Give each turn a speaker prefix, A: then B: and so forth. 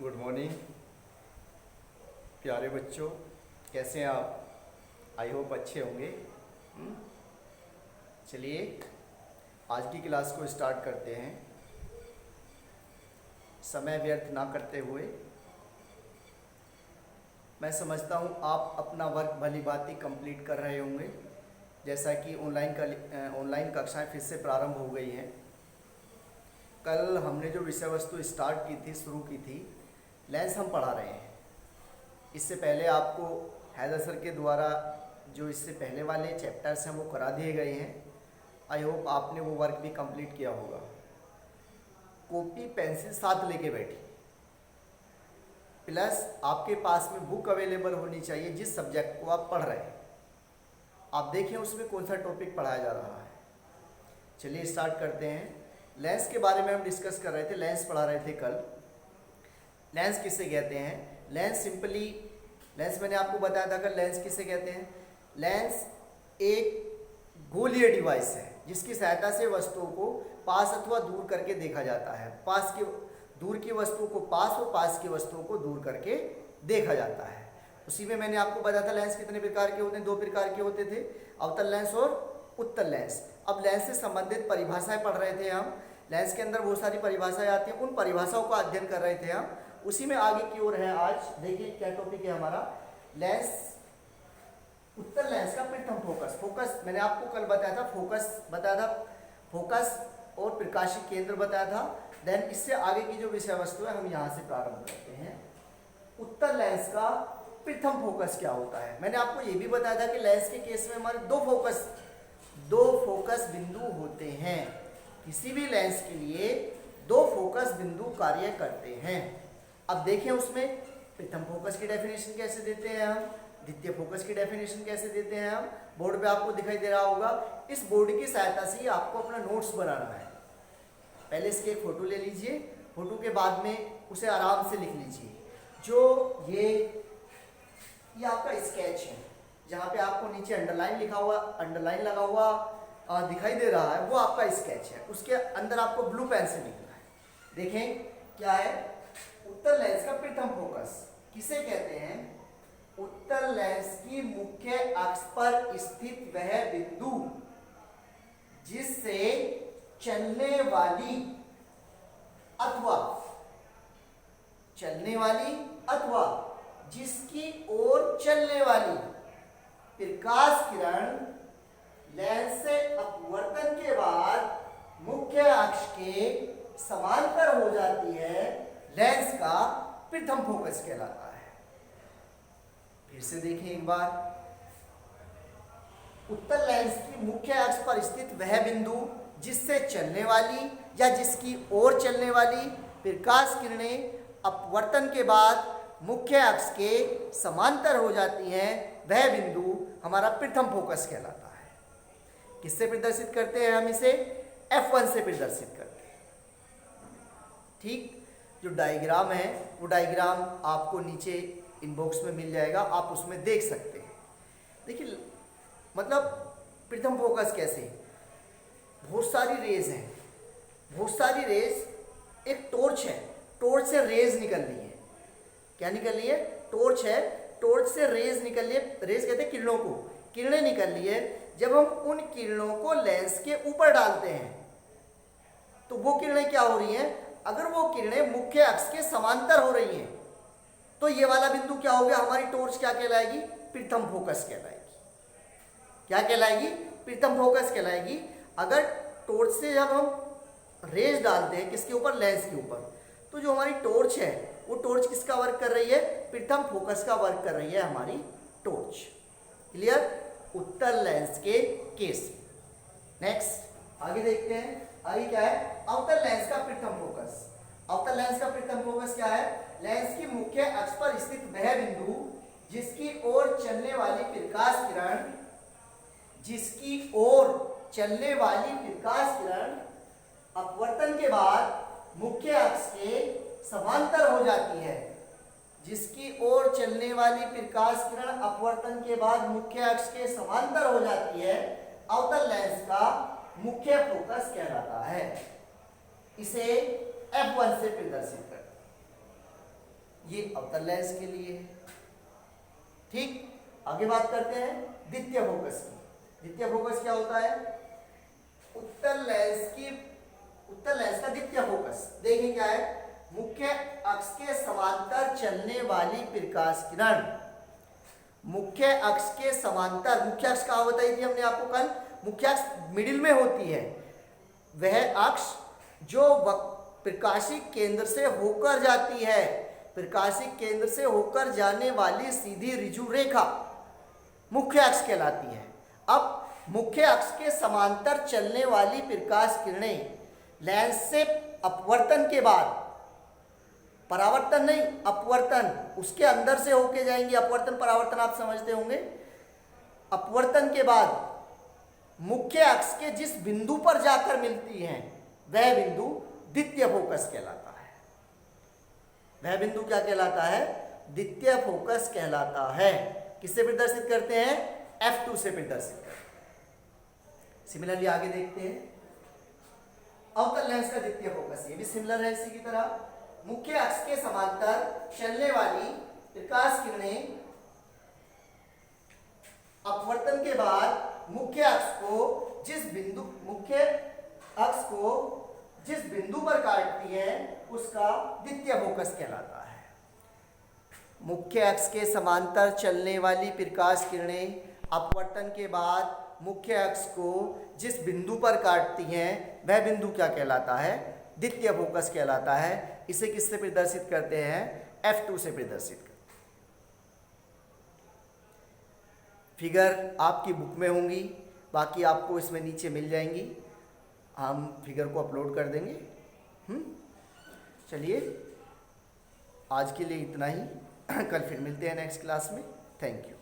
A: Good morning प्यारे बच्चों, कैसे हैं आप? आई होप अच्छे होंगे। चलिए आज की क्लास को स्टार्ट करते हैं, समय व्यर्थ ना करते हुए। मैं समझता हूँ आप अपना वर्क भली भांति कंप्लीट कर रहे होंगे, जैसा कि ऑनलाइन कक्षाएं फिर से प्रारंभ हो गई हैं। कल हमने जो विषय वस्तु स्टार्ट की थी, शुरू की थी, लेंस हम पढ़ा रहे हैं। इससे पहले आपको हैदर सर के द्वारा जो इससे पहले वाले चैप्टर्स हैं वो करा दिए गए हैं। आई होप आपने वो वर्क भी कंप्लीट किया होगा। कॉपी पेंसिल साथ लेके बैठी, प्लस आपके पास में बुक अवेलेबल होनी चाहिए जिस सब्जेक्ट को आप पढ़ रहे हैं। आप देखें उसमें कौन सा टॉपिक पढ़ाया जा रहा है। चलिए स्टार्ट करते हैं। लेंस के बारे में हम डिस्कस कर रहे थे, लेंस पढ़ा रहे थे कल। लेंस किसे कहते हैं? लेंस सिंपली, लेंस मैंने आपको बताया था कि लेंस किसे कहते हैं। लेंस एक गोलीय डिवाइस है जिसकी सहायता से वस्तुओं को पास अथवा दूर करके देखा जाता है। दूर की वस्तुओं को पास और पास की वस्तुओं को दूर करके देखा जाता है। उसी में मैंने आपको बताया था लेंस कितने प्रकार के होते हैं। 2 प्रकार के होते थे, अवतल लेंस और उत्तल लेंस। अब लेंस से संबंधित परिभाषाएं पढ़ रहे थे हम। लेंस के अंदर बहुत सारी परिभाषाएं आती हैं, उन परिभाषाओं का अध्ययन कर रहे थे हम। उसी में आगे की ओर है आज। देखिए क्या टॉपिक है हमारा। लेंस, उत्तल लेंस का प्रथम फोकस मैंने आपको कल बताया था, फोकस और प्रकाशीय केंद्र बताया था। देन इससे आगे की जो विषय वस्तु है हम यहाँ से प्रारंभ करते हैं। उत्तल लेंस का प्रथम फोकस क्या होता है? मैंने आपको ये भी बताया था कि लेंस के केस में हमारे दो फोकस बिंदु होते हैं। किसी भी लेंस के लिए 2 फोकस बिंदु कार्य करते हैं। अब देखें उसमें प्रथम फोकस की डेफिनेशन कैसे देते हैं हम, द्वितीय फोकस की डेफिनेशन कैसे देते हैं हम। बोर्ड पे आपको दिखाई दे रहा होगा। इस बोर्ड की सहायता से ही आपको अपना नोट्स बनाना है। पहले इसकी एक फोटो ले लीजिए, फोटो के बाद में उसे आराम से लिख लीजिए। जो ये आपका स्केच है, जहाँ पे आपको नीचे अंडरलाइन लगा हुआ दिखाई दे रहा है, वो आपका स्केच है। उसके अंदर आपको ब्लू पेन से लिखना है। देखें क्या है, उत्तल लेंस का प्रथम फोकस किसे कहते हैं? उत्तल लेंस की मुख्य अक्ष पर स्थित वह बिंदु जिससे चलने वाली अथवा जिसकी ओर चलने वाली प्रकाश किरण लेंस से अपवर्तन के बाद मुख्य अक्ष के समांतर हो जाती है, लेंस का प्रथम फोकस कहलाता है। फिर से देखें एक बार। उत्तल लेंस की मुख्य अक्ष पर स्थित वह बिंदु जिससे चलने वाली या जिसकी ओर चलने वाली प्रकाश किरणें अपवर्तन के बाद मुख्य अक्ष के समांतर हो जाती हैं, वह बिंदु हमारा प्रथम फोकस कहलाता है। किससे प्रदर्शित करते हैं हम इसे? F1 से प्रदर्शित करते हैं। ठीक, जो डायग्राम है वो डायग्राम आपको नीचे इनबॉक्स में मिल जाएगा, आप उसमें देख सकते हैं। देखिए मतलब प्रथम फोकस कैसे, बहुत सारी रेज एक टॉर्च है, टॉर्च से रेज निकल रही है। क्या निकल रही है? टॉर्च है, टॉर्च से रेज निकल रही है। रेज कहते हैं किरणों को, किरणें निकल रही है। जब हम उन किरणों को लेंस के ऊपर डालते हैं तो वो किरणें क्या हो रही हैं? अगर वो किरणें मुख्य अक्ष के समांतर हो रही हैं तो ये वाला बिंदु क्या हो गया? हमारी टॉर्च क्या कहलाएगी? प्रथम फोकस कहलाएगी। क्या कहलाएगी? प्रथम फोकस कहलाएगी। अगर टॉर्च से जब हम रेज डालते हैं किसके ऊपर? लेंस के ऊपर, तो जो हमारी टॉर्च है वो टॉर्च किसका वर्क कर रही है? प्रथम फोकस का वर्क कर रही है हमारी टॉर्च। क्लियर? उत्तल लेंस के केस। नेक्स्ट आगे देखते हैं। आगे क्या है? अवतल लेंस का प्रथम फोकस। अवतल लेंस का प्रथम फोकस क्या है? लेंस की मुख्य अक्ष पर स्थित वह बिंदु जिसकी ओर चलने वाली प्रकाश किरण अपवर्तन के बाद मुख्य अक्ष के समांतर हो जाती है। जिसकी ओर चलने वाली प्रकाश किरण अपवर्तन के बाद मुख्य अक्ष के समांतर हो जाती है, अवतल लेंस का मुख्य फोकस कहलाता है। इसे F1 से प्रदर्शित करते हैं। ये अवतल लेंस के लिए है। ठीक, आगे बात करते हैं द्वितीय फोकस की। द्वितीय फोकस क्या होता है? उत्तल लेंस का द्वितीय फोकस देखिए क्या है? मुख्य अक्ष के समांतर चलने वाली प्रकाश किरण। मुख्य अक्ष के समांतर, मुख्य अक्ष कहाँ बताई थी हमने आपको कल? मुख्य अक्ष मिडिल में होती है। वह अक्ष जो प्रकाशिक केंद्र से होकर जाती है, प्रकाशिक केंद्र से होकर जाने वाली सीधी ऋजु रेखा मुख्य अक्ष कहलाती है। अब मुख्य अक्ष के समांतर चलने वाली प्रकाश किरणें लेंस से अपवर्तन के बाद, परावर्तन नहीं अपवर्तन, उसके अंदर से होके जाएंगी। अपवर्तन परावर्तन आप समझते होंगे। अपवर्तन के बाद मुख्य अक्ष के जिस बिंदु पर जाकर मिलती हैं वह बिंदु द्वितीय फोकस कहलाता है। वह बिंदु क्या कहलाता है? द्वितीय फोकस कहलाता है। किससे प्रदर्शित करते हैं? F2 से प्रदर्शित करते हैं। सिमिलरली आगे देखते हैं अवतल लेंस का द्वितीय फोकस। ये भी सिमिलर है इसी की तरह। मुख्य अक्ष के समांतर चलने वाली प्रकाश किरणें अपवर्तन के बाद मुख्य अक्ष को जिस बिंदु पर काटती है उसका द्वितीय फोकस कहलाता है। मुख्य अक्ष के समांतर चलने वाली प्रकाश किरणें अपवर्तन के बाद मुख्य अक्ष को जिस बिंदु पर काटती हैं वह बिंदु क्या कहलाता है? द्वितीय फोकस कहलाता है। इसे किससे प्रदर्शित करते हैं? F2 से प्रदर्शित करते हैं। फिगर आपकी बुक में होंगी, बाकी आपको इसमें नीचे मिल जाएंगी। हम फिगर को अपलोड कर देंगे। चलिए आज के लिए इतना ही। कल फिर मिलते हैं नेक्स्ट क्लास में। Thank you.